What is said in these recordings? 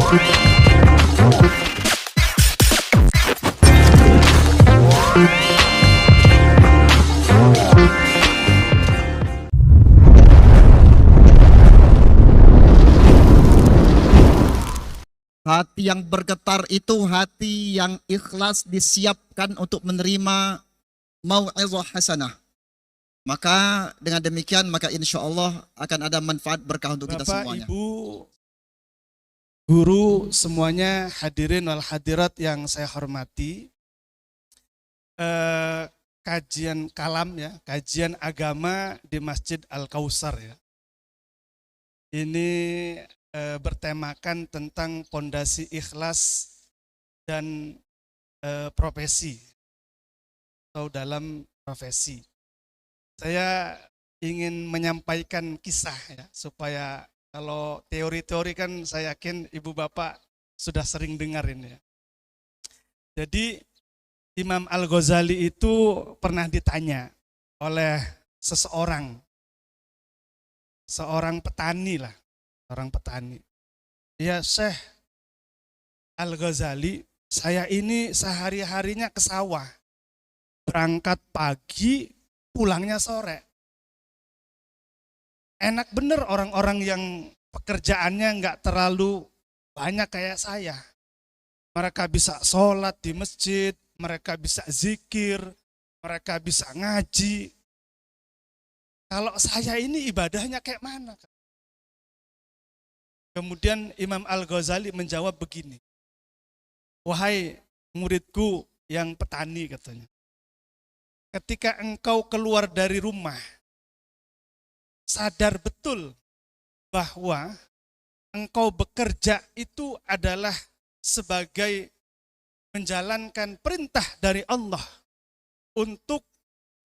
Hati yang bergetar itu hati yang ikhlas disiapkan untuk menerima mau'izah hasanah. Maka dengan demikian maka insya Allah akan ada manfaat berkah untuk kita Bapak, semuanya. Ibu, guru semuanya, hadirin wal hadirat yang saya hormati. Kajian kalam ya, kajian agama di Masjid Al-Kautsar ya. Ini bertemakan tentang pondasi ikhlas dan profesi atau dalam profesi. Saya ingin menyampaikan kisah ya, supaya kalau teori-teori kan saya yakin ibu bapak sudah sering dengar ini ya. Jadi Imam Al-Ghazali itu pernah ditanya oleh seorang petani lah, orang petani. Ya Syekh Al-Ghazali, saya ini sehari-harinya ke sawah, berangkat pagi, pulangnya sore. Enak bener orang-orang yang pekerjaannya nggak terlalu banyak kayak saya. Mereka bisa sholat di masjid, mereka bisa zikir, mereka bisa ngaji. Kalau saya ini ibadahnya kayak mana? Kemudian Imam Al-Ghazali menjawab begini, wahai muridku yang petani katanya, ketika engkau keluar dari rumah, sadar betul bahwa engkau bekerja itu adalah sebagai menjalankan perintah dari Allah untuk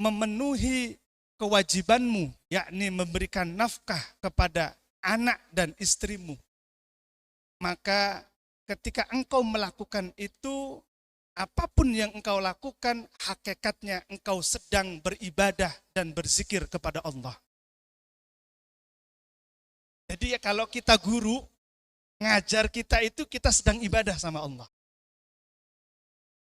memenuhi kewajibanmu, yakni memberikan nafkah kepada anak dan istrimu. Maka ketika engkau melakukan itu, apapun yang engkau lakukan, hakikatnya engkau sedang beribadah dan berzikir kepada Allah. Jadi ya kalau kita guru, ngajar kita itu kita sedang ibadah sama Allah.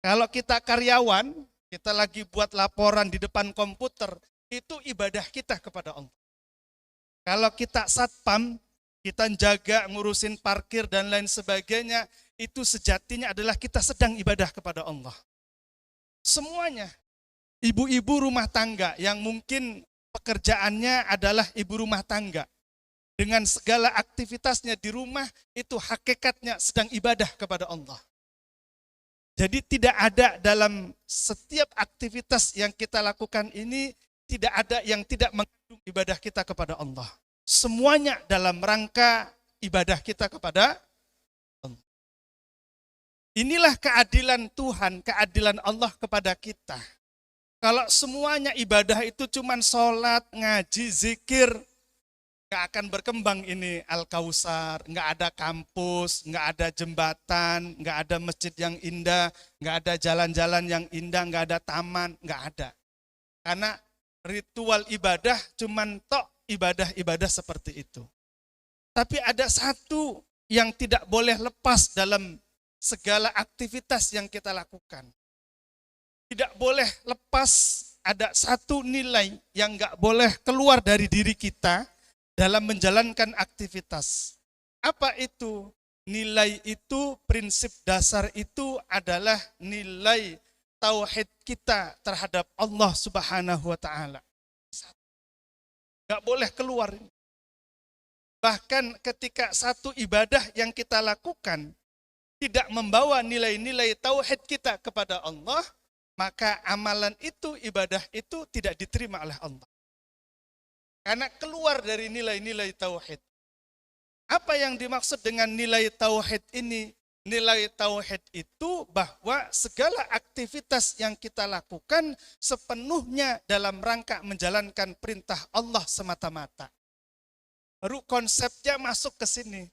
Kalau kita karyawan, kita lagi buat laporan di depan komputer, itu ibadah kita kepada Allah. Kalau kita satpam, kita jaga, ngurusin parkir dan lain sebagainya, itu sejatinya adalah kita sedang ibadah kepada Allah. Semuanya, ibu-ibu rumah tangga yang mungkin pekerjaannya adalah ibu rumah tangga, dengan segala aktivitasnya di rumah, itu hakikatnya sedang ibadah kepada Allah. Jadi tidak ada dalam setiap aktivitas yang kita lakukan ini, tidak ada yang tidak mengandung ibadah kita kepada Allah. Semuanya dalam rangka ibadah kita kepada Allah. Inilah keadilan Tuhan, keadilan Allah kepada kita. Kalau semuanya ibadah itu cuman sholat, ngaji, zikir, nggak akan berkembang ini Al-Kautsar, nggak ada kampus, nggak ada jembatan, nggak ada masjid yang indah, nggak ada jalan-jalan yang indah, nggak ada taman, nggak ada. Karena ritual ibadah cuman tok ibadah-ibadah seperti itu. Tapi ada satu yang tidak boleh lepas dalam segala aktivitas yang kita lakukan. Tidak boleh lepas, ada satu nilai yang nggak boleh keluar dari diri kita dalam menjalankan aktivitas. Apa itu? Nilai itu, prinsip dasar itu adalah nilai tauhid kita terhadap Allah Subhanahu wa Ta'ala. Gak boleh keluar. Bahkan ketika satu ibadah yang kita lakukan tidak membawa nilai-nilai tauhid kita kepada Allah, maka amalan itu, ibadah itu tidak diterima oleh Allah. Karena keluar dari nilai-nilai tauhid. Apa yang dimaksud dengan nilai tauhid ini? Nilai tauhid itu bahwa segala aktivitas yang kita lakukan sepenuhnya dalam rangka menjalankan perintah Allah semata-mata. Baru konsepnya masuk ke sini.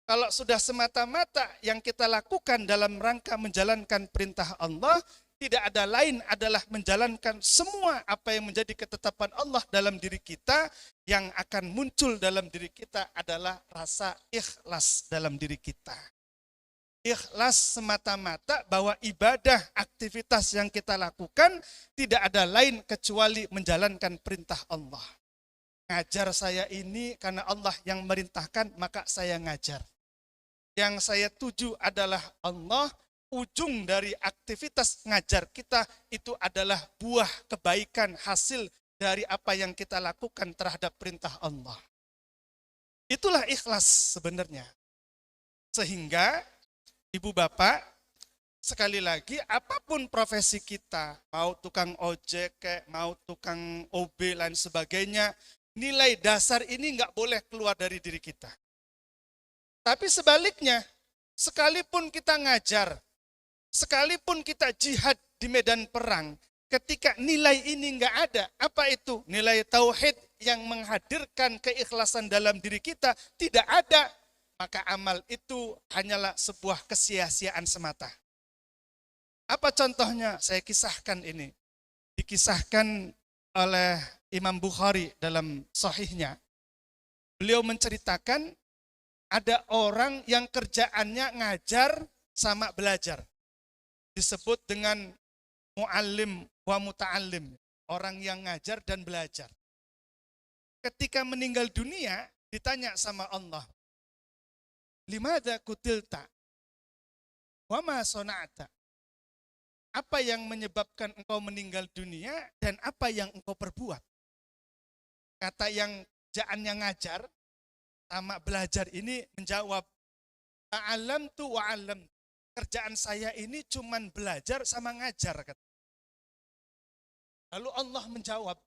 Kalau sudah semata-mata yang kita lakukan dalam rangka menjalankan perintah Allah, tidak ada lain adalah menjalankan semua apa yang menjadi ketetapan Allah dalam diri kita, yang akan muncul dalam diri kita adalah rasa ikhlas dalam diri kita. Ikhlas semata-mata bahwa ibadah, aktivitas yang kita lakukan tidak ada lain kecuali menjalankan perintah Allah. Ngajar saya ini karena Allah yang merintahkan, maka saya ngajar. Yang saya tuju adalah Allah. Ujung dari aktivitas ngajar kita itu adalah buah kebaikan hasil dari apa yang kita lakukan terhadap perintah Allah. Itulah ikhlas sebenarnya. Sehingga ibu bapak, sekali lagi apapun profesi kita, mau tukang ojek, mau tukang OB lain sebagainya, nilai dasar ini nggak boleh keluar dari diri kita. Tapi sebaliknya, sekalipun kita ngajar, sekalipun kita jihad di medan perang, ketika nilai ini nggak ada, apa itu? Nilai tauhid yang menghadirkan keikhlasan dalam diri kita tidak ada, maka amal itu hanyalah sebuah kesia-siaan semata. Apa contohnya? Saya kisahkan ini. Dikisahkan oleh Imam Bukhari dalam sahihnya. Beliau menceritakan ada orang yang kerjaannya ngajar sama belajar. Disebut dengan mu'allim wa muta'allim, orang yang ngajar dan belajar. Ketika meninggal dunia, ditanya sama Allah, limadza kutilta wa ma sona'ta? Apa yang menyebabkan engkau meninggal dunia dan apa yang engkau perbuat? Kata yang kerjaannya ngajar sama belajar ini menjawab, ta'allamtu wa 'allamtu. Kerjaan saya ini cuman belajar sama ngajar. Lalu Allah menjawab,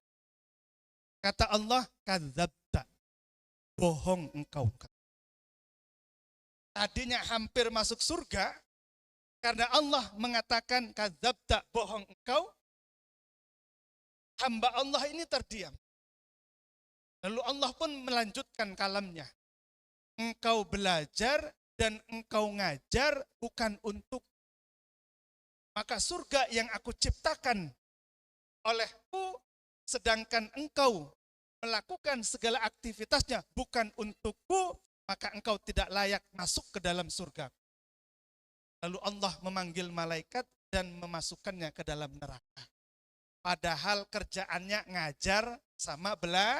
kata Allah, kadzabta, bohong engkau. Tadinya hampir masuk surga, karena Allah mengatakan kadzabta, bohong engkau, hamba Allah ini terdiam. Lalu Allah pun melanjutkan kalamnya, engkau belajar dan engkau ngajar bukan untuk, maka surga yang aku ciptakan olehku, sedangkan engkau melakukan segala aktivitasnya bukan untukku, maka engkau tidak layak masuk ke dalam surga. Lalu Allah memanggil malaikat dan memasukkannya ke dalam neraka. Padahal kerjaannya ngajar sama bela.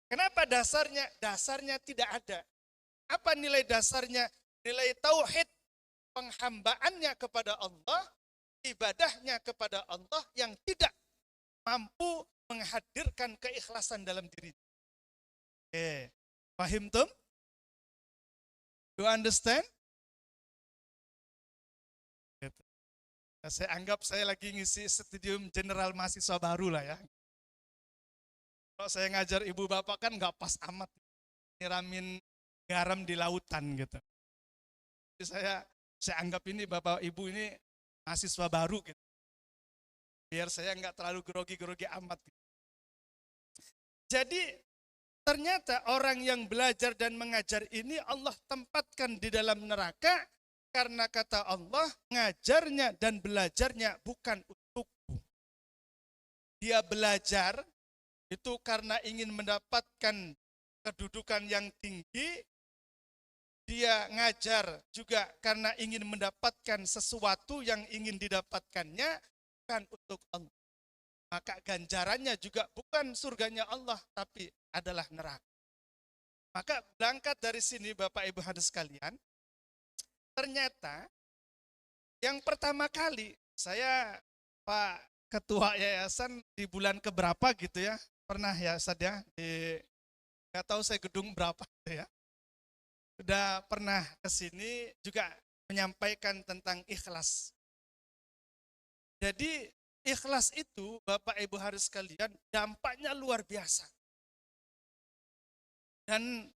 Kenapa dasarnya? Dasarnya tidak ada. Apa nilai dasarnya? Nilai tauhid, penghambaannya kepada Allah, ibadahnya kepada Allah yang tidak mampu menghadirkan keikhlasan dalam diri. Oke, paham tum? Do you understand? Saya anggap saya lagi ngisi studium general mahasiswa baru lah ya. Kalau saya ngajar ibu bapak kan nggak pas amat, nyiramin garam di lautan gitu. Jadi saya anggap ini bapak ibu ini mahasiswa baru gitu. Biar saya nggak terlalu grogi-grogi amat. Gitu. Jadi ternyata orang yang belajar dan mengajar ini Allah tempatkan di dalam neraka karena kata Allah ngajarnya dan belajarnya bukan untukku. Dia belajar itu karena ingin mendapatkan kedudukan yang tinggi. Dia ngajar juga karena ingin mendapatkan sesuatu yang ingin didapatkannya bukan untuk Allah. Maka ganjarannya juga bukan surganya Allah, tapi adalah neraka. Maka berangkat dari sini Bapak Ibu hadirin sekalian, ternyata yang pertama kali saya Pak Ketua Yayasan di bulan keberapa gitu ya, pernah ya Ustaz ya, nggak tahu saya gedung berapa gitu ya. Sudah pernah ke sini juga menyampaikan tentang ikhlas. Jadi ikhlas itu Bapak Ibu hadirin sekalian dampaknya luar biasa. Dan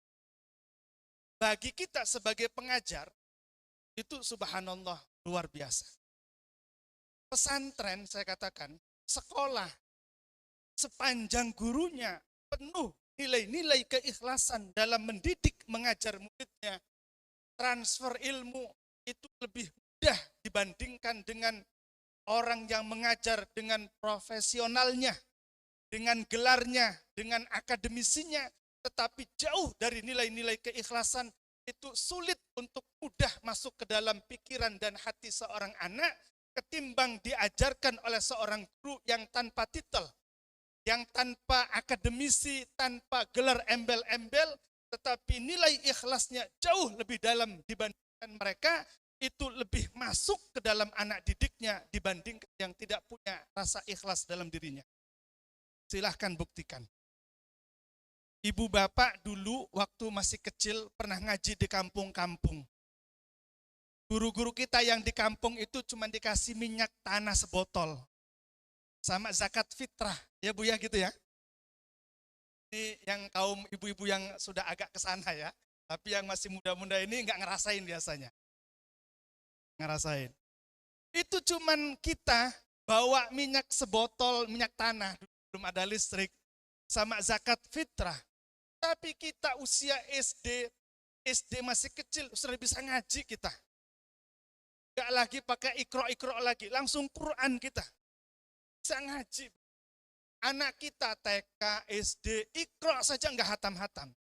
bagi kita sebagai pengajar itu subhanallah luar biasa. Pesantren saya katakan, sekolah sepanjang gurunya penuh nilai-nilai keikhlasan dalam mendidik, mengajar muridnya, transfer ilmu itu lebih mudah dibandingkan dengan orang yang mengajar dengan profesionalnya, dengan gelarnya, dengan akademisinya, tetapi jauh dari nilai-nilai keikhlasan itu sulit untuk mudah masuk ke dalam pikiran dan hati seorang anak ketimbang diajarkan oleh seorang guru yang tanpa titel, yang tanpa akademisi, tanpa gelar embel-embel, tetapi nilai ikhlasnya jauh lebih dalam dibandingkan mereka, itu lebih masuk ke dalam anak didiknya dibandingkan yang tidak punya rasa ikhlas dalam dirinya. Silahkan buktikan. Ibu bapak dulu waktu masih kecil pernah ngaji di kampung-kampung. Guru-guru kita yang di kampung itu cuma dikasih minyak tanah sebotol. Sama zakat fitrah, ya Bu ya gitu ya. Ini yang kaum ibu-ibu yang sudah agak kesana ya. Tapi yang masih muda-muda ini nggak ngerasain biasanya. Ngerasain. Itu cuman kita bawa minyak sebotol, minyak tanah, belum ada listrik, sama zakat fitrah. Tapi kita usia SD masih kecil, sudah bisa ngaji kita. Gak lagi pakai ikro-ikro lagi, langsung Quran kita. Bisa ngaji. Anak kita TK, SD, ikro saja nggak hatam-hatam.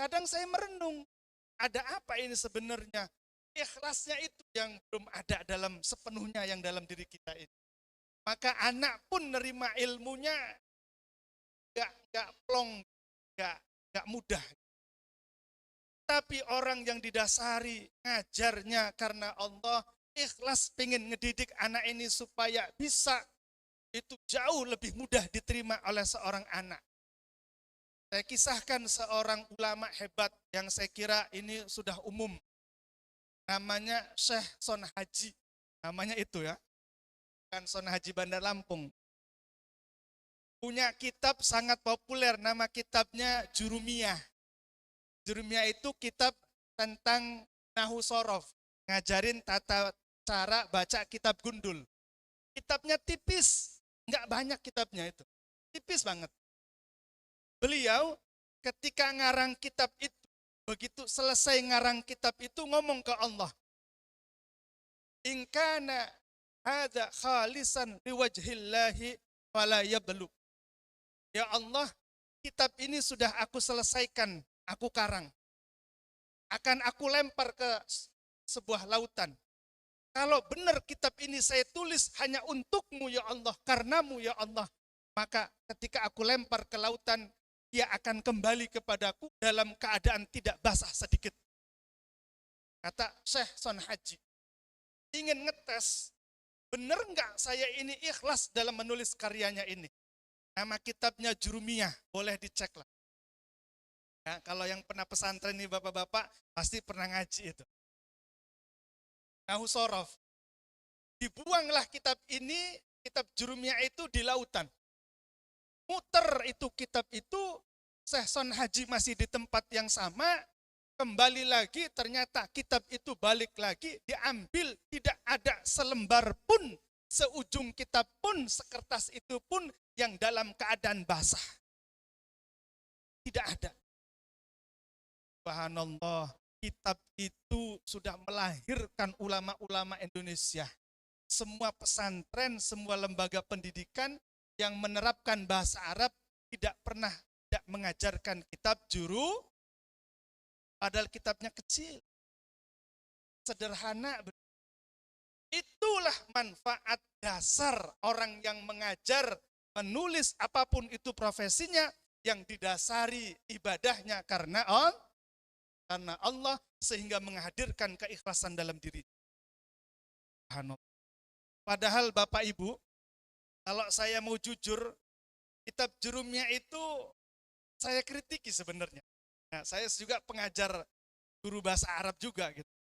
Kadang saya merenung, ada apa ini sebenarnya? Ikhlasnya itu yang belum ada dalam sepenuhnya yang dalam diri kita ini. Maka anak pun nerima ilmunya gak plong, gak mudah. Tapi orang yang didasari ngajarnya karena Allah, ikhlas pengen ngedidik anak ini supaya bisa, itu jauh lebih mudah diterima oleh seorang anak. Saya kisahkan seorang ulama hebat yang saya kira ini sudah umum. Namanya Syekh Son Haji, namanya itu ya, kan Son Haji Bandar Lampung. Punya kitab sangat populer, nama kitabnya Jurumiyah. Jurumiyah itu kitab tentang Nahu Sorof, ngajarin tata cara baca kitab gundul. Kitabnya tipis, nggak banyak kitabnya itu, tipis banget. Beliau ketika ngarang kitab itu, begitu selesai ngarang kitab itu ngomong ke Allah, in kana hadza khalisan liwajhillahi fala yablugh. Ya Allah, kitab ini sudah aku selesaikan, aku karang. Akan aku lempar ke sebuah lautan. Kalau benar kitab ini saya tulis hanya untukmu ya Allah, karenamu ya Allah, maka ketika aku lempar ke lautan, dia akan kembali kepadaku dalam keadaan tidak basah sedikit. Kata Syekh Son Haji, ingin ngetes, benar enggak saya ini ikhlas dalam menulis karyanya ini. Nama kitabnya Jurumiyah, boleh dicek lah. Ya, kalau yang pernah pesantren ini bapak-bapak, pasti pernah ngaji itu. Nahu Sorof. Dibuanglah kitab ini, kitab Jurumiyah itu di lautan. Muter itu kitab itu, Syekh Son Haji masih di tempat yang sama, kembali lagi ternyata kitab itu balik lagi, diambil, tidak ada selembar pun, seujung kitab pun, sekertas itu pun yang dalam keadaan basah. Tidak ada. Subhanallah, kitab itu sudah melahirkan ulama-ulama Indonesia. Semua pesantren, semua lembaga pendidikan yang menerapkan bahasa Arab tidak pernah tidak mengajarkan kitab padahal kitabnya kecil, sederhana. Itulah manfaat dasar orang yang mengajar, menulis apapun itu profesinya, yang didasari ibadahnya karena Allah, sehingga menghadirkan keikhlasan dalam diri. Padahal Bapak Ibu, kalau saya mau jujur, kitab Jurumiyah itu saya kritiki sebenarnya. Nah, saya juga pengajar guru bahasa Arab juga gitu.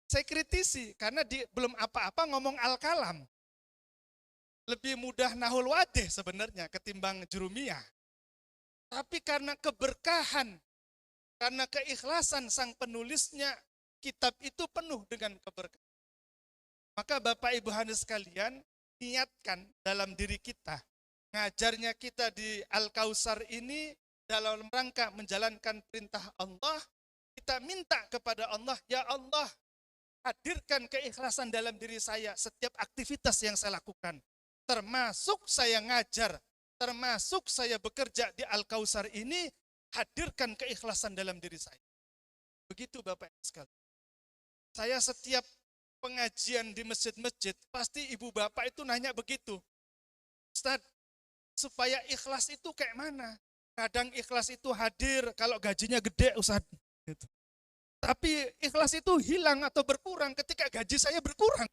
Saya kritisi karena belum apa-apa ngomong al-kalam. Lebih mudah nahul wadih sebenarnya ketimbang Jurumiyah. Tapi karena keberkahan, karena keikhlasan sang penulisnya, kitab itu penuh dengan keberkahan. Maka Bapak Ibu hadirin sekalian, niatkan dalam diri kita, ngajarnya kita di Al-Kausar ini dalam rangka menjalankan perintah Allah, kita minta kepada Allah, ya Allah, hadirkan keikhlasan dalam diri saya setiap aktivitas yang saya lakukan. Termasuk saya ngajar, termasuk saya bekerja di Al-Kausar ini, hadirkan keikhlasan dalam diri saya. begitu Bapak Ibu sekalian. Saya setiap pengajian di masjid-masjid, pasti ibu bapak itu nanya begitu. Ustadz, supaya ikhlas itu kayak mana? Kadang ikhlas itu hadir kalau gajinya gede Ustadz. Gitu. Tapi ikhlas itu hilang atau berkurang ketika gaji saya berkurang.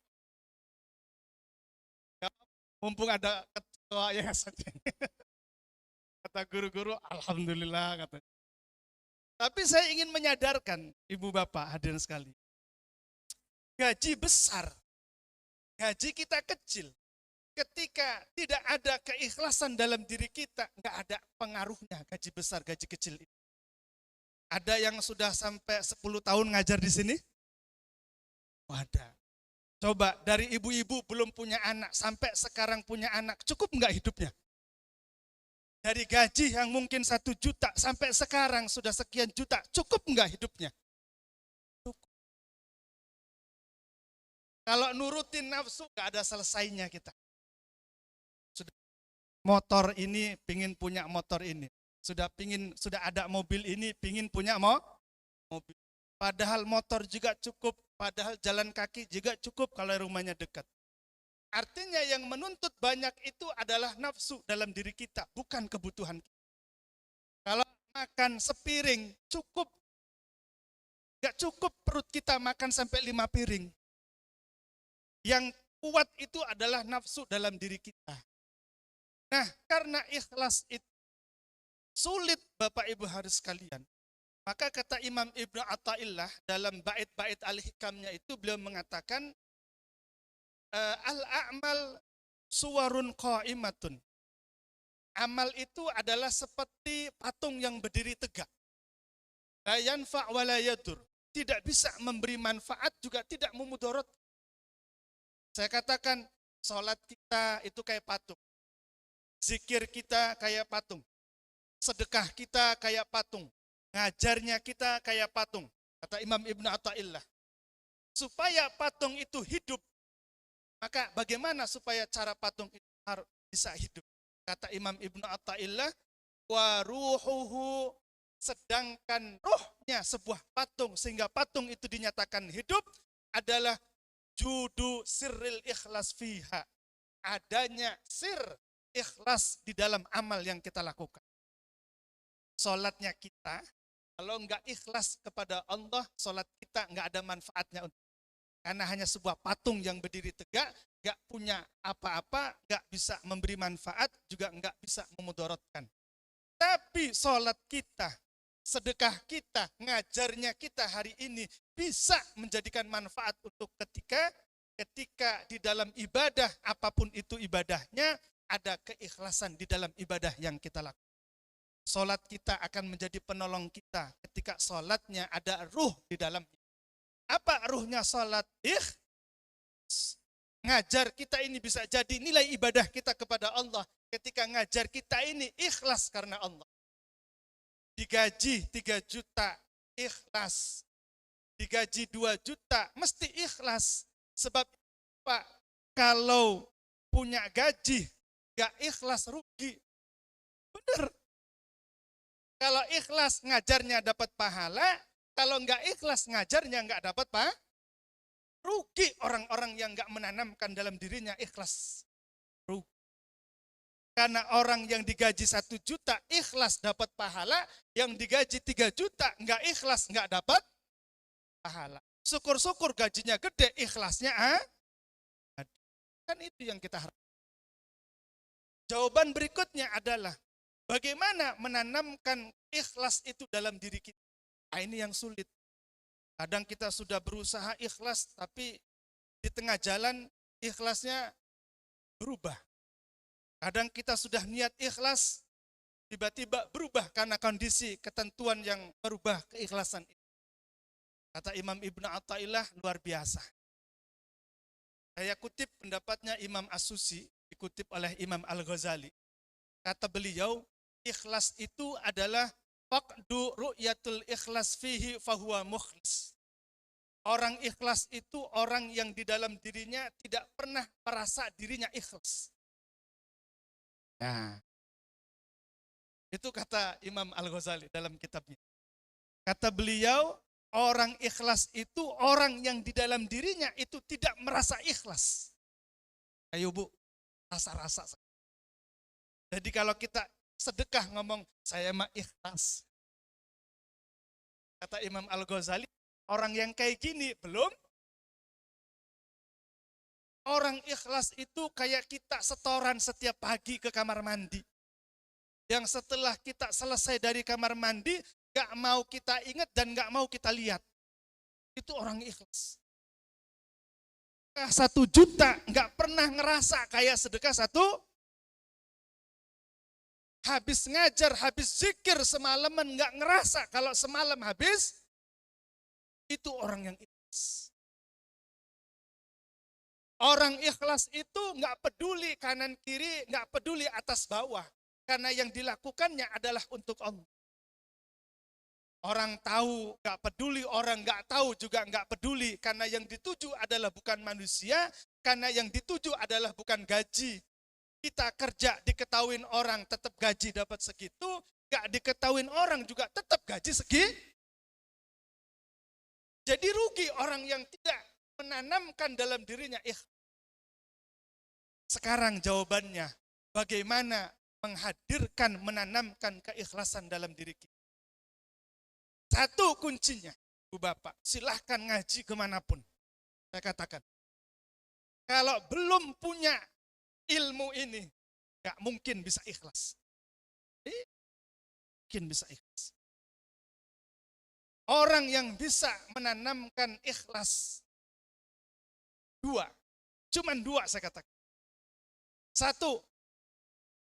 Ya, mumpung ada ketua yayasan. Kata guru-guru, alhamdulillah katanya. Tapi saya ingin menyadarkan ibu bapak hadirin sekali. Gaji besar, gaji kita kecil. Ketika tidak ada keikhlasan dalam diri kita, nggak ada pengaruhnya gaji besar, gaji kecil itu. Ada yang sudah sampai 10 tahun ngajar di sini? Ada. Coba dari ibu-ibu belum punya anak, sampai sekarang punya anak, cukup nggak hidupnya? Dari gaji yang mungkin 1 juta, sampai sekarang sudah sekian juta, cukup nggak hidupnya? Cukup. Kalau nurutin nafsu, nggak ada selesainya kita. Motor ini pingin punya motor ini, sudah ada mobil ini pingin punya mobil. Padahal motor juga cukup, padahal jalan kaki juga cukup kalau rumahnya dekat. Artinya yang menuntut banyak itu adalah nafsu dalam diri kita, bukan kebutuhan kita. Kalau makan sepiring cukup, gak cukup perut kita makan sampai 5 piring. Yang kuat itu adalah nafsu dalam diri kita. Nah, karena ikhlas itu sulit Bapak Ibu harus sekalian. Maka kata Imam Ibnu Athaillah dalam bait-bait al-hikamnya itu beliau mengatakan al-a'mal suwarun qa'imatun. Amal itu adalah seperti patung yang berdiri tegak. La yanfa' wa la yadur. Tidak bisa memberi manfaat juga tidak memudarat. Saya katakan salat kita itu kayak patung. Zikir kita kayak patung. Sedekah kita kayak patung. Ngajarnya kita kayak patung. Kata Imam Ibnu Athaillah. Supaya patung itu hidup, maka bagaimana supaya cara patung itu harus bisa hidup? Kata Imam Ibnu Athaillah, wa ruhuhu, sedangkan rohnya sebuah patung sehingga patung itu dinyatakan hidup adalah judu sirril ikhlas fiha. Adanya sir ikhlas di dalam amal yang kita lakukan. Solatnya kita, kalau enggak ikhlas kepada Allah, solat kita enggak ada manfaatnya. Karena hanya sebuah patung yang berdiri tegak, enggak punya apa-apa, enggak bisa memberi manfaat, juga enggak bisa memudaratkan. Tapi solat kita, sedekah kita, ngajarnya kita hari ini bisa menjadikan manfaat untuk ketika di dalam ibadah, apapun itu ibadahnya, ada keikhlasan di dalam ibadah yang kita lakukan. Solat kita akan menjadi penolong kita ketika solatnya ada ruh di dalamnya. Apa ruhnya solat? Ngajar kita ini bisa jadi nilai ibadah kita kepada Allah. Ketika ngajar kita ini ikhlas karena Allah. Digaji 3 juta, ikhlas. Digaji 2 juta, mesti ikhlas. Sebab Pak, kalau punya gaji, gak ikhlas rugi. Bener. Kalau ikhlas ngajarnya dapat pahala, kalau gak ikhlas ngajarnya gak dapat rugi orang-orang yang gak menanamkan dalam dirinya ikhlas. Rugi. Karena orang yang digaji 1 juta ikhlas dapat pahala, yang digaji 3 juta gak ikhlas gak dapat pahala. Syukur-syukur gajinya gede, ikhlasnya kan itu yang kita harapkan. Jawaban berikutnya adalah bagaimana menanamkan ikhlas itu dalam diri kita. Nah, ini yang sulit. Kadang kita sudah berusaha ikhlas, tapi di tengah jalan ikhlasnya berubah. Kadang kita sudah niat ikhlas, tiba-tiba berubah karena kondisi ketentuan yang berubah keikhlasan itu. Kata Imam Ibnu Athaillah luar biasa. Saya kutip pendapatnya Imam As-Susi, dikutip oleh Imam Al-Ghazali. Kata beliau, ikhlas itu adalah faqdu ru'yatul ikhlas fihi fahuwa mukhlis. Orang ikhlas itu orang yang di dalam dirinya tidak pernah merasa dirinya ikhlas. Nah, itu kata Imam Al-Ghazali dalam kitabnya. Kata beliau, Orang ikhlas itu orang yang di dalam dirinya itu tidak merasa ikhlas. Ayo Bu, rasa-rasa. Jadi kalau kita sedekah ngomong, saya mah ikhlas. Kata Imam Al-Ghazali, orang yang kayak gini belum. Orang ikhlas itu kayak kita setoran setiap pagi ke kamar mandi. Yang setelah kita selesai dari kamar mandi, gak mau kita ingat dan gak mau kita lihat. Itu orang ikhlas. 1 juta gak pernah ngerasa kayak sedekah 1. Habis ngajar, habis zikir semalaman gak ngerasa kalau semalam habis. Itu orang yang ikhlas. Orang ikhlas itu gak peduli kanan kiri, gak peduli atas bawah. Karena yang dilakukannya adalah untuk Allah. Orang tahu gak peduli, orang gak tahu juga gak peduli. Karena yang dituju adalah bukan manusia, karena yang dituju adalah bukan gaji. Kita kerja diketahuin orang tetap gaji dapat segitu, gak diketahuin orang juga tetap gaji segitu. Jadi rugi orang yang tidak menanamkan dalam dirinya ikhlas. Sekarang jawabannya, bagaimana menghadirkan, menanamkan keikhlasan dalam diri kita. 1 kuncinya, Bu Bapak, silahkan ngaji kemanapun. Saya katakan, kalau belum punya ilmu ini, gak mungkin bisa ikhlas. Mungkin bisa ikhlas. Orang yang bisa menanamkan ikhlas, 2, cuman 2 saya katakan. 1,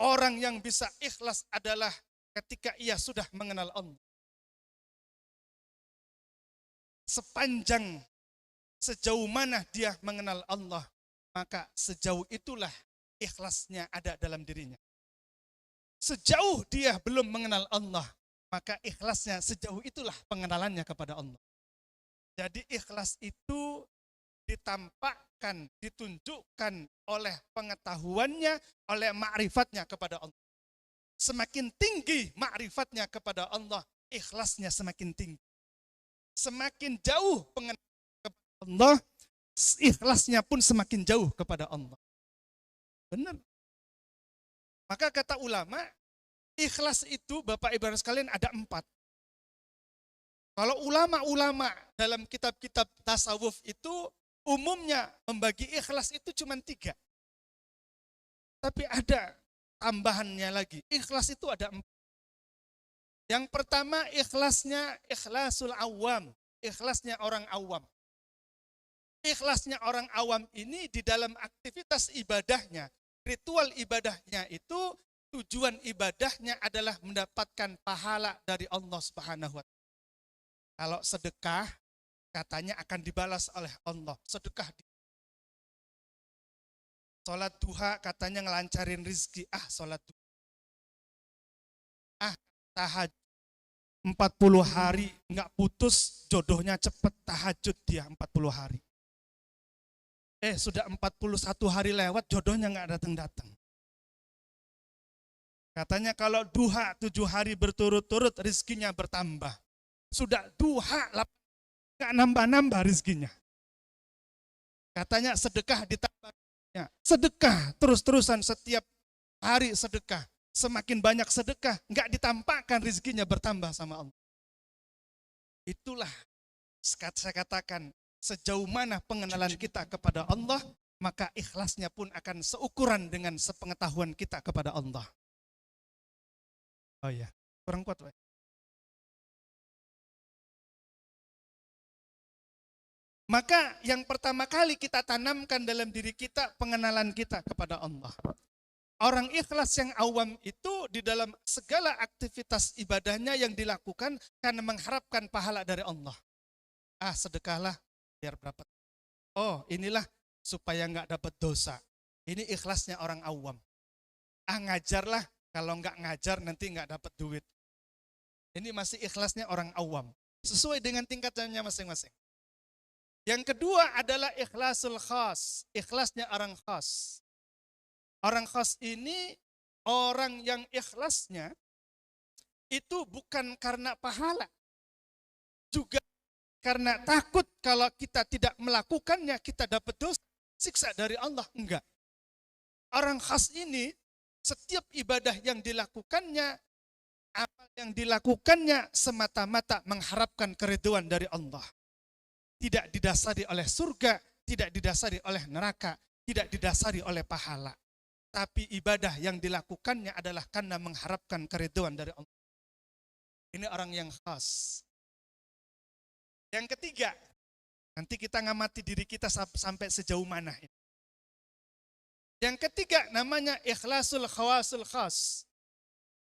orang yang bisa ikhlas adalah ketika ia sudah mengenal Allah. Sepanjang, sejauh mana dia mengenal Allah, maka sejauh itulah ikhlasnya ada dalam dirinya. Sejauh dia belum mengenal Allah, maka ikhlasnya sejauh itulah pengenalannya kepada Allah. Jadi ikhlas itu ditampakkan, ditunjukkan oleh pengetahuannya, oleh ma'rifatnya kepada Allah. Semakin tinggi ma'rifatnya kepada Allah, ikhlasnya semakin tinggi. Semakin jauh pengenalan kepada Allah, ikhlasnya pun semakin jauh kepada Allah. Benar. Maka kata ulama, ikhlas itu Bapak Ibu sekalian ada 4. Kalau ulama-ulama dalam kitab-kitab tasawuf itu umumnya membagi ikhlas itu cuma 3. Tapi ada tambahannya lagi. Ikhlas itu ada 4. Yang pertama ikhlasnya ikhlasul awam. Ikhlasnya orang awam. Ikhlasnya orang awam ini di dalam aktivitas ibadahnya, ritual ibadahnya itu tujuan ibadahnya adalah mendapatkan pahala dari Allah Subhanahu wa Ta'ala. Kalau sedekah katanya akan dibalas oleh Allah. Sedekah. Sholat duha katanya ngelancarin rizki. Sholat duha. Tahajud 40 hari nggak putus, jodohnya cepet, tahajud dia 40 hari. Sudah 41 hari lewat, jodohnya nggak datang-datang. Katanya kalau duha 7 hari berturut-turut, rizkinya bertambah. Sudah duha, nggak nambah-nambah rizkinya. Katanya sedekah ditambahnya. Sedekah terus-terusan setiap hari sedekah. Semakin banyak sedekah, nggak ditampakkan rizkinya bertambah sama Allah. Itulah saya katakan, sejauh mana pengenalan kita kepada Allah, maka ikhlasnya pun akan seukuran dengan sepengetahuan kita kepada Allah. Oh iya, kurang kuat, Pak. Maka yang pertama kali kita tanamkan dalam diri kita pengenalan kita kepada Allah. Orang ikhlas yang awam itu di dalam segala aktivitas ibadahnya yang dilakukan karena mengharapkan pahala dari Allah. Sedekahlah biar berapa. Inilah supaya nggak dapat dosa. Ini ikhlasnya orang awam. Ngajarlah, kalau nggak ngajar nanti nggak dapat duit. Ini masih ikhlasnya orang awam. Sesuai dengan tingkatannya masing-masing. Yang kedua adalah ikhlasul khas. Ikhlasnya orang khas. Orang khas ini orang yang ikhlasnya itu bukan karena pahala. Juga karena takut kalau kita tidak melakukannya kita dapat dosa, siksa dari Allah. Enggak. Orang khas ini setiap ibadah yang dilakukannya, amal yang dilakukannya semata-mata mengharapkan keridhaan dari Allah. Tidak didasari oleh surga, tidak didasari oleh neraka, tidak didasari oleh pahala. Tapi ibadah yang dilakukannya adalah karena mengharapkan keridhaan dari Allah. Ini orang yang khas. Yang ketiga, nanti kita ngamati diri kita sampai sejauh mana. Yang ketiga namanya ikhlasul khawasul khas.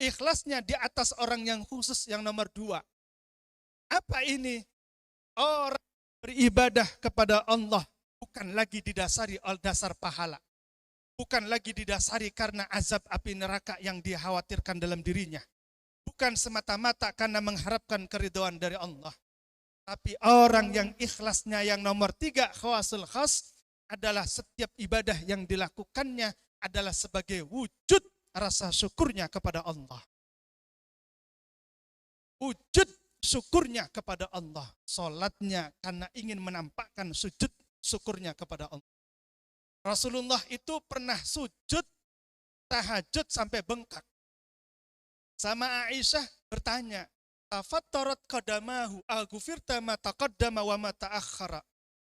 Ikhlasnya di atas orang yang khusus yang nomor 2. Apa ini? Orang beribadah kepada Allah bukan lagi didasari oleh dasar pahala. Bukan lagi didasari karena azab api neraka yang dikhawatirkan dalam dirinya. Bukan semata-mata karena mengharapkan keridhaan dari Allah. Tapi orang yang ikhlasnya yang nomor 3, khawasul khas, adalah setiap ibadah yang dilakukannya adalah sebagai wujud rasa syukurnya kepada Allah. Wujud syukurnya kepada Allah. Salatnya karena ingin menampakkan sujud syukurnya kepada Allah. Rasulullah itu pernah sujud tahajud sampai bengkak. Sama Aisyah bertanya, tafattarat qadamahu aghfirta ma taqaddama wa ma ta'akhkhara.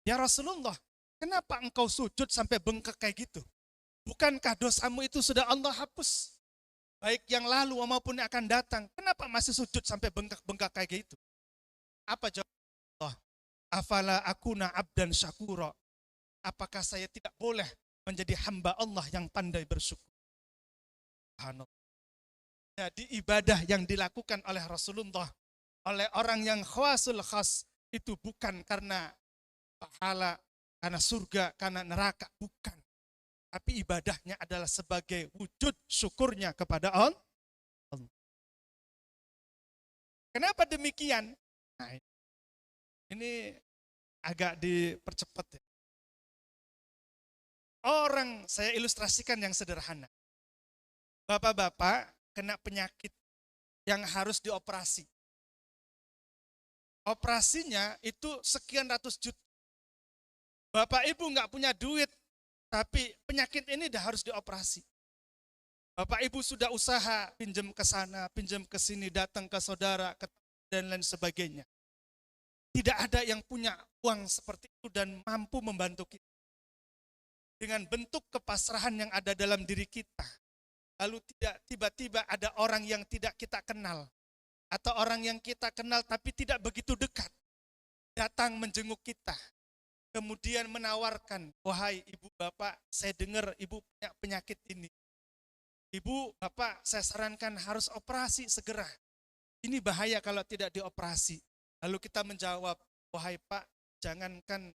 Ya Rasulullah, kenapa engkau sujud sampai bengkak kayak gitu? Bukankah dosamu itu sudah Allah hapus? Baik yang lalu maupun yang akan datang. Kenapa masih sujud sampai bengkak-bengkak kayak gitu? Apa jawab Allah? Afala akuna abdan syakura. Apakah saya tidak boleh menjadi hamba Allah yang pandai bersyukur? Subhanallah. Jadi ibadah yang dilakukan oleh Rasulullah, oleh orang yang khawasul khas, itu bukan karena pahala, karena surga, karena neraka, bukan. Tapi ibadahnya adalah sebagai wujud syukurnya kepada Allah. Kenapa demikian? Nah, ini agak dipercepat ya. Orang, saya ilustrasikan yang sederhana. Bapak-bapak kena penyakit yang harus dioperasi. Operasinya itu sekian ratus juta. Bapak ibu nggak punya duit, tapi penyakit ini dah harus dioperasi. Bapak ibu sudah usaha, pinjam ke sana, pinjam ke sini, datang ke saudara, dan lain sebagainya. Tidak ada yang punya uang seperti itu dan mampu membantu kita. Dengan bentuk kepasrahan yang ada dalam diri kita. Lalu tidak tiba-tiba ada orang yang tidak kita kenal. Atau orang yang kita kenal tapi tidak begitu dekat. Datang menjenguk kita. Kemudian menawarkan, wahai ibu bapak, saya dengar ibu punya penyakit ini. Ibu bapak, saya sarankan harus operasi segera. Ini bahaya kalau tidak dioperasi. Lalu kita menjawab, wahai pak, jangankan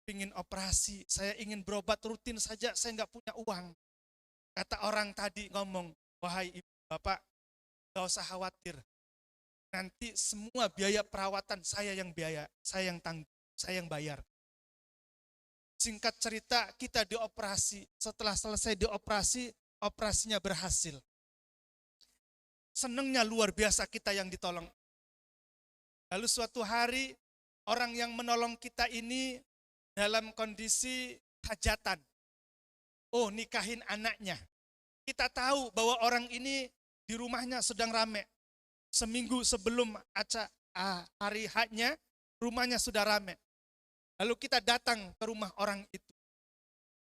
ingin operasi, saya ingin berobat rutin saja, saya nggak punya uang. Kata orang tadi ngomong, wahai ibu bapak, gak usah khawatir. Nanti semua biaya perawatan saya yang tanggung, saya yang bayar. Singkat cerita, kita dioperasi. Setelah selesai dioperasi, operasinya berhasil. Senangnya luar biasa kita yang ditolong. Lalu suatu hari, orang yang menolong kita ini dalam kondisi hajatan. Oh, nikahin anaknya. Kita tahu bahwa orang ini di rumahnya sedang rame. Seminggu sebelum hari H-nya, rumahnya sudah rame. Lalu kita datang ke rumah orang itu.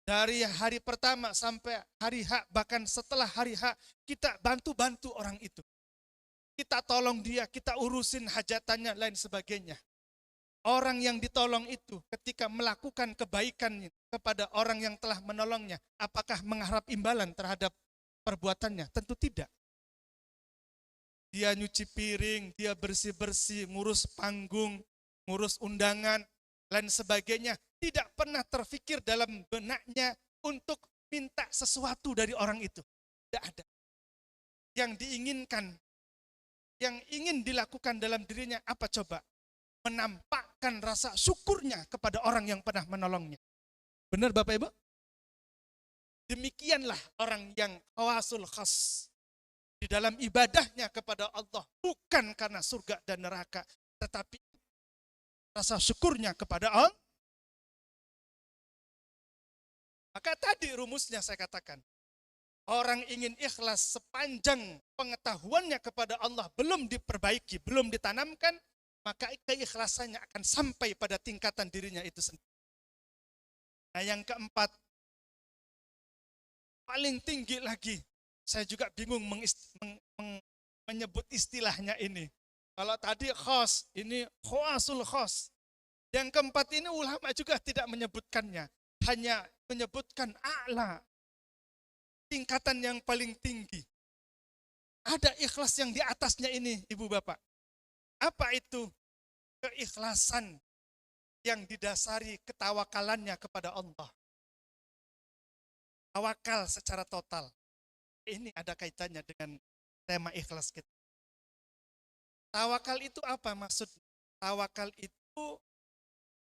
Dari hari pertama sampai hari H, bahkan setelah hari H, kita bantu-bantu orang itu. Kita tolong dia, kita urusin hajatannya, lain sebagainya. Orang yang ditolong itu ketika melakukan kebaikan kepada orang yang telah menolongnya, apakah mengharap imbalan terhadap perbuatannya? Tentu tidak. Dia nyuci piring, dia bersih-bersih, ngurus panggung, ngurus undangan, lain sebagainya. Tidak pernah terfikir dalam benaknya untuk minta sesuatu dari orang itu. Tidak ada. Yang diinginkan, yang ingin dilakukan dalam dirinya apa coba? Menampakkan rasa syukurnya kepada orang yang pernah menolongnya. Benar Bapak Ibu? Demikianlah orang yang khawasul khas. Di dalam ibadahnya kepada Allah. Bukan karena surga dan neraka. Tetapi rasa syukurnya kepada Allah. Maka tadi rumusnya saya katakan, orang ingin ikhlas sepanjang pengetahuannya kepada Allah belum diperbaiki, belum ditanamkan, maka keikhlasannya akan sampai pada tingkatan dirinya itu sendiri. Nah, yang keempat, paling tinggi lagi, saya juga bingung menyebut istilahnya ini. Kalau tadi khos, ini khawasul khos. Yang keempat ini ulama juga tidak menyebutkannya, hanya menyebutkan a'la, tingkatan yang paling tinggi. Ada ikhlas yang di atasnya ini, Ibu Bapak. Apa itu? Keikhlasan yang didasari ketawakalannya kepada Allah. Tawakal secara total. Ini ada kaitannya dengan tema ikhlas kita. Tawakal itu apa maksudnya? Tawakal itu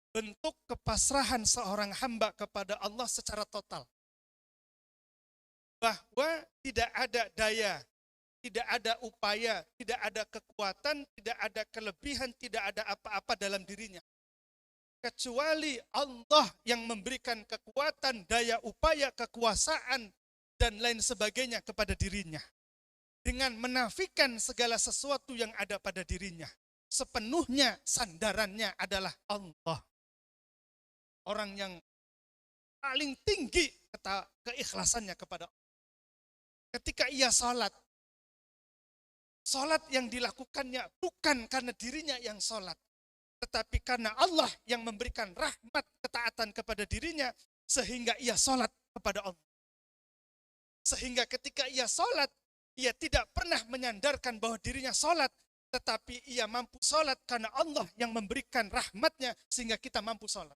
bentuk kepasrahan seorang hamba kepada Allah secara total. Bahwa tidak ada daya, tidak ada upaya, tidak ada kekuatan, tidak ada kelebihan, tidak ada apa-apa dalam dirinya. Kecuali Allah yang memberikan kekuatan, daya, upaya, kekuasaan, dan lain sebagainya kepada dirinya. Dengan menafikan segala sesuatu yang ada pada dirinya. Sepenuhnya sandarannya adalah Allah. Orang yang paling tinggi keikhlasannya kepada Allah. Ketika ia sholat, sholat yang dilakukannya bukan karena dirinya yang sholat, tetapi karena Allah yang memberikan rahmat ketaatan kepada dirinya, sehingga ia sholat kepada Allah. Sehingga ketika ia sholat, ia tidak pernah menyandarkan bahwa dirinya sholat, tetapi ia mampu sholat karena Allah yang memberikan rahmatnya sehingga kita mampu sholat.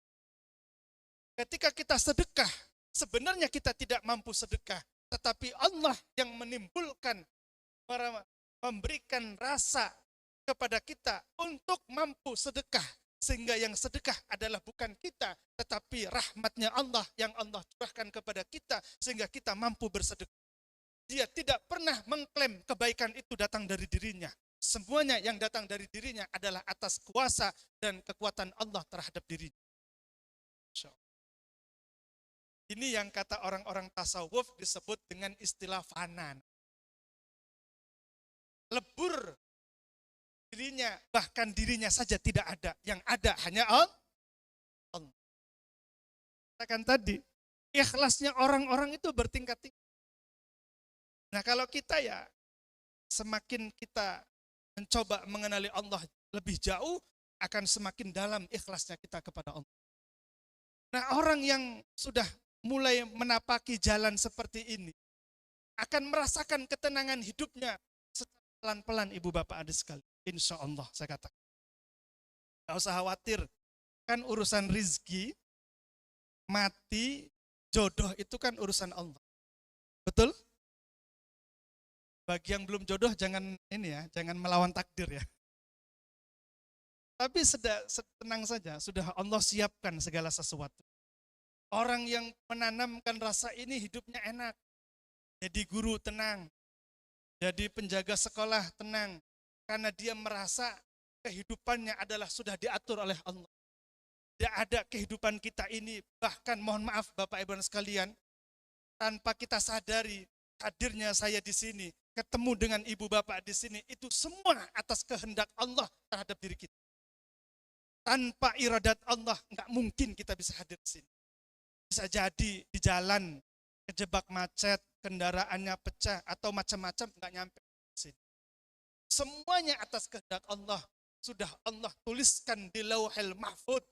Ketika kita sedekah, sebenarnya kita tidak mampu sedekah, tetapi Allah yang menimbulkan, memberikan rasa kepada kita untuk mampu sedekah. Sehingga yang sedekah adalah bukan kita, tetapi rahmatnya Allah yang Allah curahkan kepada kita, sehingga kita mampu bersedekah. Dia tidak pernah mengklaim kebaikan itu datang dari dirinya. Semuanya yang datang dari dirinya adalah atas kuasa dan kekuatan Allah terhadap dirinya. Ini yang kata orang-orang tasawuf disebut dengan istilah fana. Lebur dirinya, bahkan dirinya saja tidak ada. Yang ada hanya Allah. Katakan tadi, ikhlasnya orang-orang itu bertingkat-tingkat. Nah, kalau kita ya, semakin kita mencoba mengenali Allah lebih jauh, akan semakin dalam ikhlasnya kita kepada Allah. Nah, orang yang sudah mulai menapaki jalan seperti ini, akan merasakan ketenangan hidupnya secara pelan-pelan, Ibu Bapak adik sekali. Insya Allah saya katakan. Gak usah khawatir, kan urusan rizki, mati, jodoh itu kan urusan Allah. Betul? Bagi yang belum jodoh jangan ini ya, jangan melawan takdir ya. Tapi tenang saja, sudah Allah siapkan segala sesuatu. Orang yang menanamkan rasa ini hidupnya enak. Jadi guru tenang. Jadi penjaga sekolah tenang. Karena dia merasa kehidupannya adalah sudah diatur oleh Allah. Tidak ada kehidupan kita ini, bahkan mohon maaf Bapak Ibu sekalian, tanpa kita sadari hadirnya saya di sini, ketemu dengan Ibu Bapak di sini, itu semua atas kehendak Allah terhadap diri kita. Tanpa iradat Allah, nggak mungkin kita bisa hadir di sini. Bisa jadi di jalan, kejebak macet, kendaraannya pecah, atau macam-macam nggak nyampe di sini. Semuanya atas kehendak Allah. Sudah Allah tuliskan di Lauhul Mahfuz,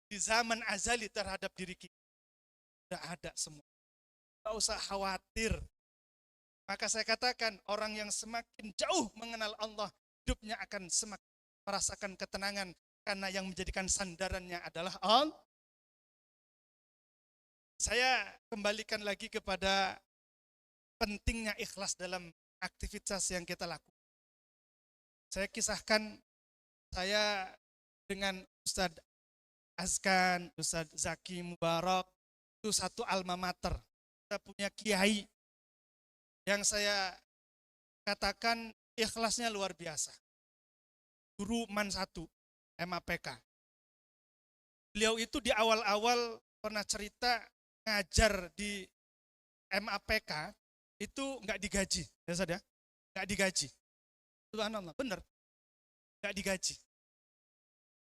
di zaman azali terhadap diri kita. Sudah ada semua. Nggak usah khawatir. Maka saya katakan, orang yang semakin jauh mengenal Allah, hidupnya akan semakin merasakan ketenangan, karena yang menjadikan sandarannya adalah Allah. Saya kembalikan lagi kepada pentingnya ikhlas dalam aktivitas yang kita lakukan. Saya kisahkan, saya dengan Ustadz Azkan, Ustadz Zaki Mubarak, itu satu alma mater. Kita punya kiai yang saya katakan ikhlasnya luar biasa. Guru MAN 1, MAPK. Beliau itu di awal-awal pernah cerita ngajar di MAPK itu nggak digaji, ya Ustaz ya, nggak digaji. Subhanallah, benar, nggak digaji.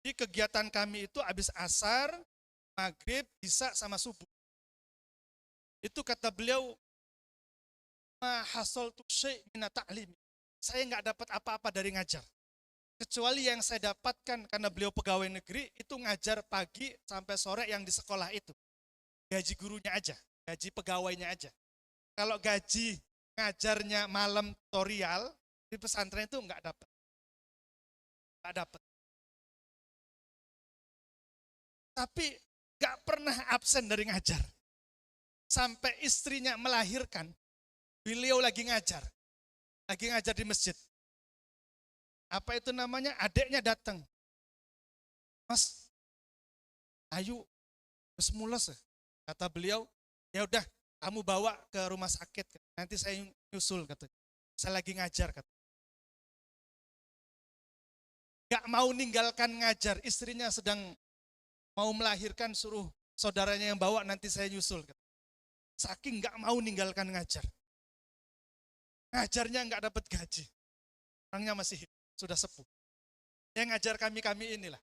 Di kegiatan kami itu habis asar, maghrib, isya sama subuh. Itu kata beliau, ma hasaltu syai' min ta'lim. Saya nggak dapat apa-apa dari ngajar. Kecuali yang saya dapatkan karena beliau pegawai negeri itu ngajar pagi sampai sore yang di sekolah itu. Gaji gurunya aja, gaji pegawainya aja. Kalau gaji ngajarnya malam tutorial di pesantren itu nggak dapat. Nggak dapat. Tapi nggak pernah absen dari ngajar. Sampai istrinya melahirkan, beliau lagi ngajar di masjid. Apa itu namanya? Adiknya datang. Mas, ayo, terus mules. Kata beliau, ya udah, kamu bawa ke rumah sakit. Nanti saya nyusul, katanya. Saya lagi ngajar, kata. Gak mau ninggalkan ngajar, istrinya sedang mau melahirkan, suruh saudaranya yang bawa, nanti saya nyusul, kata. Saking gak mau ninggalkan ngajar. Ngajarnya gak dapat gaji. Orangnya masih hidup, sudah sepuh. Yang ngajar kami inilah.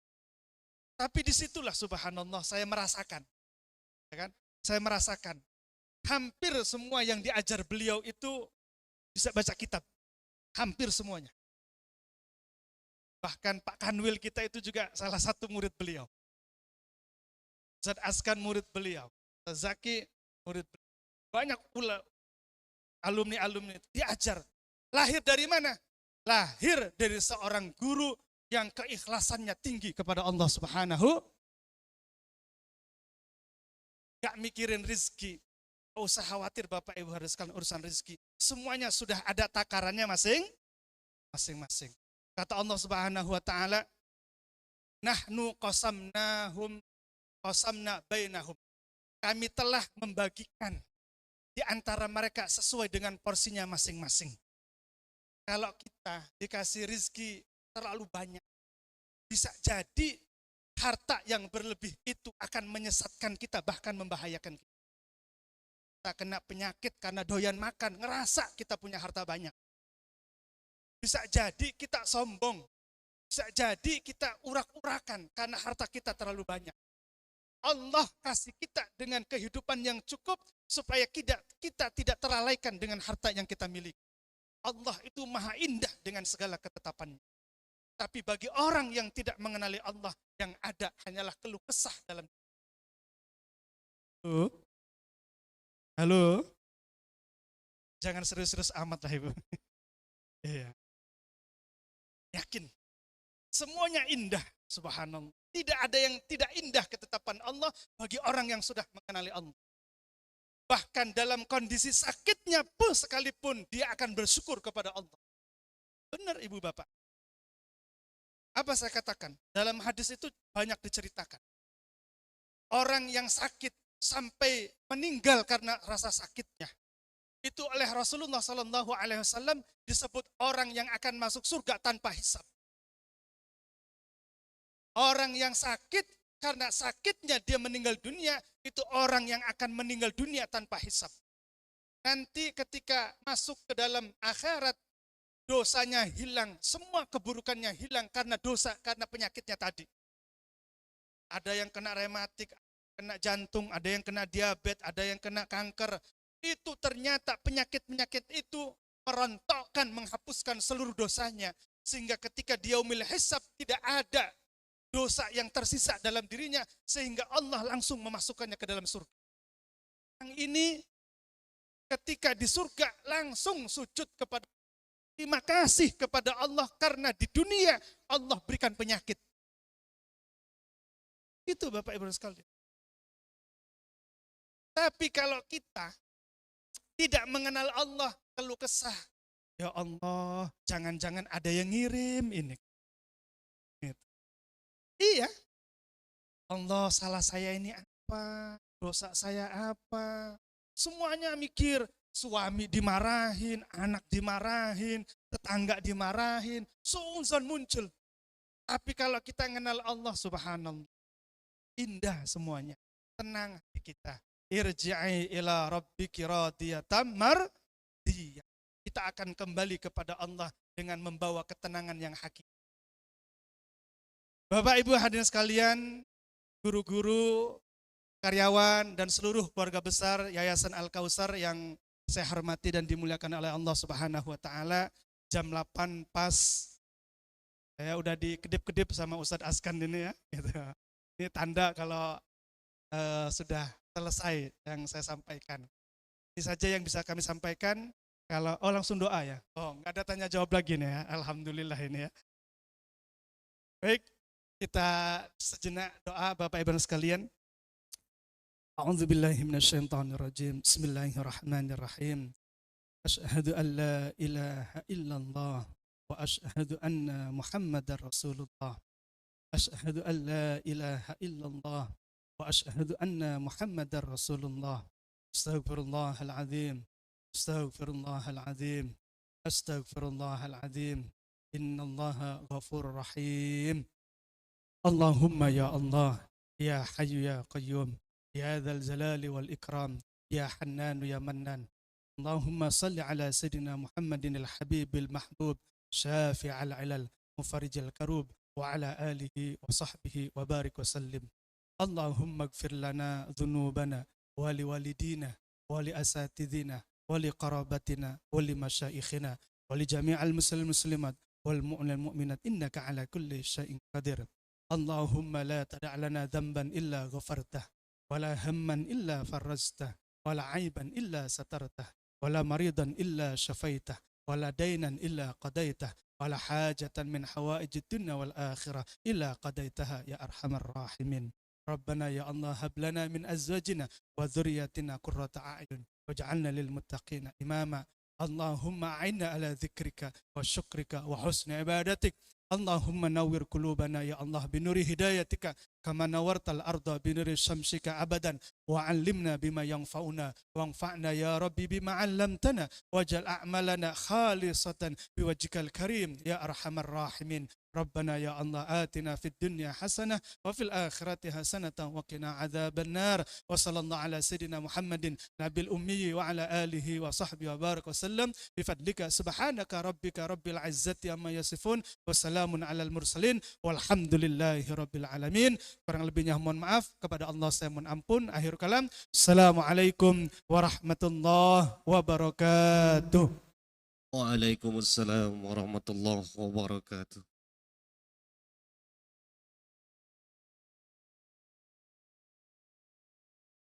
Tapi disitulah subhanallah saya merasakan. Ya kan? Saya merasakan. Hampir semua yang diajar beliau itu bisa baca kitab. Hampir semuanya. Bahkan Pak Kanwil kita itu juga salah satu murid beliau. Ustaz Askan murid beliau. Ustaz Zaki murid beliau. Banyak pula alumni-alumni itu diajar. Lahir dari mana? Lahir dari seorang guru yang keikhlasannya tinggi kepada Allah Subhanahu. Gak mikirin rizki. Gak usah khawatir Bapak Ibu harus sekalian urusan rizki. Semuanya sudah ada takarannya masing-masing. Kata Allah Subhanahu wa taala, nahnu qasamna bainahum. Kami telah membagikan di antara mereka sesuai dengan porsinya masing-masing. Kalau kita dikasih rizki terlalu banyak, bisa jadi harta yang berlebih itu akan menyesatkan kita, bahkan membahayakan kita. Kita kena penyakit karena doyan makan, ngerasa kita punya harta banyak. Bisa jadi kita sombong, bisa jadi kita urak-urakan karena harta kita terlalu banyak. Allah kasih kita dengan kehidupan yang cukup supaya kita tidak terlalaikan dengan harta yang kita miliki. Allah itu maha indah dengan segala ketetapannya. Tapi bagi orang yang tidak mengenali Allah, yang ada hanyalah keluh kesah dalam. Halo? Jangan serius-serius amat lah Ibu. Iya. Yakin. Semuanya indah, subhanallah. Tidak ada yang tidak indah ketetapan Allah bagi orang yang sudah mengenali Allah. Bahkan dalam kondisi sakitnya pun sekalipun dia akan bersyukur kepada Allah. Benar Ibu Bapak. Apa saya katakan? Dalam hadis itu banyak diceritakan. Orang yang sakit sampai meninggal karena rasa sakitnya. Itu oleh Rasulullah SAW disebut orang yang akan masuk surga tanpa hisab. Orang yang sakit karena sakitnya dia meninggal dunia, itu orang yang akan meninggal dunia tanpa hisab. Nanti ketika masuk ke dalam akhirat, dosanya hilang, semua keburukannya hilang karena dosa, karena penyakitnya tadi. Ada yang kena rematik, kena jantung, ada yang kena diabetes, ada yang kena kanker. Itu ternyata penyakit-penyakit itu merontokkan, menghapuskan seluruh dosanya. Sehingga ketika dia yaumil hisab tidak ada dosa yang tersisa dalam dirinya, sehingga Allah langsung memasukkannya ke dalam surga. Yang ini ketika di surga langsung sujud kepada, terima kasih kepada Allah karena di dunia Allah berikan penyakit. Itu Bapak Ibu sekalian. Tapi kalau kita tidak mengenal Allah, keluh kesah, ya Allah, jangan-jangan ada yang ngirim ini. Iya. Allah, salah saya ini apa? Dosa saya apa? Semuanya mikir. Suami dimarahin, anak dimarahin, tetangga dimarahin. Suuzon muncul. Tapi kalau kita mengenal Allah subhanallah. indah semuanya. Tenang hati kita. Irji'i ila rabbiki radiyatan mardiyah. Kita akan kembali kepada Allah dengan membawa ketenangan yang hakiki. Bapak Ibu hadirin sekalian, guru-guru, karyawan, dan seluruh keluarga besar Yayasan Al-Kautsar yang saya hormati dan dimuliakan oleh Allah Subhanahu wa taala. Jam 8 pas saya udah dikedip-kedip sama Ustadz Askan ini ya. Gitu. Ini tanda kalau sudah selesai yang saya sampaikan. Ini saja yang bisa kami sampaikan. Kalau langsung doa ya. Nggak ada tanya jawab lagi nih ya. Alhamdulillah ini ya. Baik, kita sejenak doa Bapak Ibu sekalian. A'udzubillahi minasyaitonirrajim. Bismillahirrahmanirrahim. Asyhadu an la ilaha illallah wa asyhadu anna Muhammadar Rasulullah. Asyhadu an la ilaha illallah wa asyhadu anna Muhammadar Rasulullah. Astaghfirullahal azim. Astaghfirullahal azim. Astaghfirullahal azim. Innallaha ghafurur rahim. Allahumma ya Allah, ya Hayyu ya Qayyum, ya Dzal Jalali wal Ikram, ya Hannan ya Mannan. Allahumma salli ala Sayyidina Muhammadin al-Habibil Mahbub, Syafi'al ilal, Mufarijal karub, wa ala alihi wa sahbihi wa barik wa sallim. Allahumma gfir lana dhunubana, wa li walidina, wa li asatidina, wa li qarabatina, wa li masyaikhina, wa li jami'al muslimat, wal mu'minal mu'minat, innaka ala kulli syai'in qadir. Allahumma la tada' lana dhanban illa ghafartah, wa la hamman illa farajtah, wa la aiban illa satartah, wa la maridan illa syafaitah, wa la dainan illa qadaitah, wa la hajatan min hawaijid dunya wal akhirah illa qadaitaha ya arhamar rahimin. Rabbana ya Allah hab lana min azwajina wa dhurriyyatina qurrata a'yun waj'alna lil muttaqina imama. Allahumma a'inna ala dzikrika wa syukrika wa husni ibadatik. Allahumma nawwir qulubana ya Allah binuri hidayatika kama nawartal arda binuri syamsika abadan wa 'allimna bima yanfa'una wanfa'na ya Rabbi bima 'allamtana waj'al a'malana khalisatan biwajhikal karim ya arhamar rahimin. Rabbana ya Allah atina fid dunya hasanah wa fil akhirati hasanatan wa qina adzabannar. Wa sallallahu ala sayyidina Muhammadin nabil ummi wa ala alihi wa sahbihi wa barak wa sallam bi fadlika subhanaka rabbika rabbil izzati amma yasifun wa salamun alal mursalin walhamdulillahi rabbil alamin. Kurang lebihnya mohon maaf, kepada Allah saya mohon ampun. Akhir kalam, assalamualaikum warahmatullahi wabarakatuh. Waalaikumsalam warahmatullahi wabarakatuh.